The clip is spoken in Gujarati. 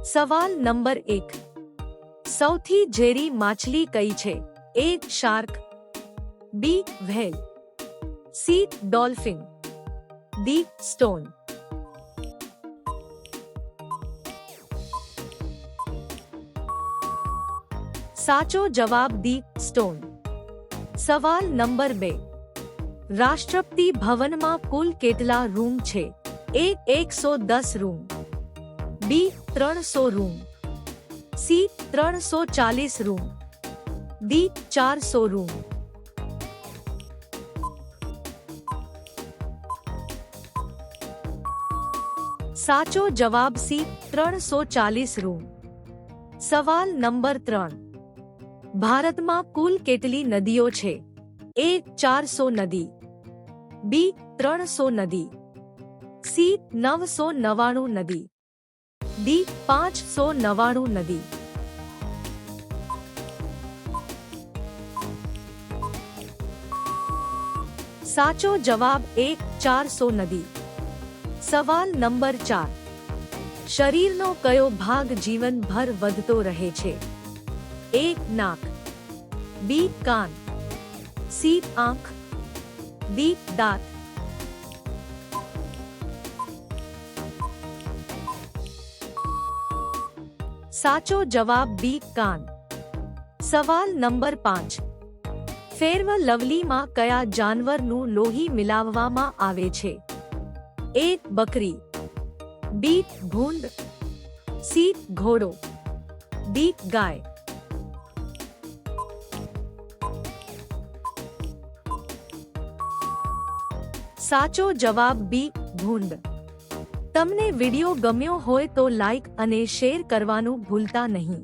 સવાલ નંબર 1. સૌથી ઝેરી માછલી કઈ છે? A. Shark, B. Whale, C. Dolphin, D. Stone. સાચો જવાબ D. સ્ટોન. સવાલ નંબર 2. રાષ્ટ્રપતિ ભવનમાં કુલ કેટલા રૂમ છે? A. 110 room, B. 300 room, C. 340 room, D. 400 room. સાચો જવાબ C. 340 રૂમ. સવાલ નંબર 3. ભારતમાં કુલ કેટલી નદીઓ છે? A. 400 નદી, B. 300 નદી, C. 999 નદી, D. 599 નદી. સાચો જવાબ A. 400 નદી. સવાલ નંબર 4. શરીરનો કયો ભાગ જીવનભર વધતો રહે છે? A. નાક, B. કાન, C. આંખ, D. દાંત. સાચો જવાબ B. કાન. સવાલ નંબર 5. ફેર લવલીમાં કયા જાનવરનું લોહી મિલાવવામાં આવે છે? A. બકરી, B. ભૂંડ, C. ઘોડો, D. ગાય. સાચો જવાબ B. ભૂંડ. તમને વિડિયો ગમ્યો હોય તો લાઈક અને શેર કરવાનું ભૂલતા નહીં.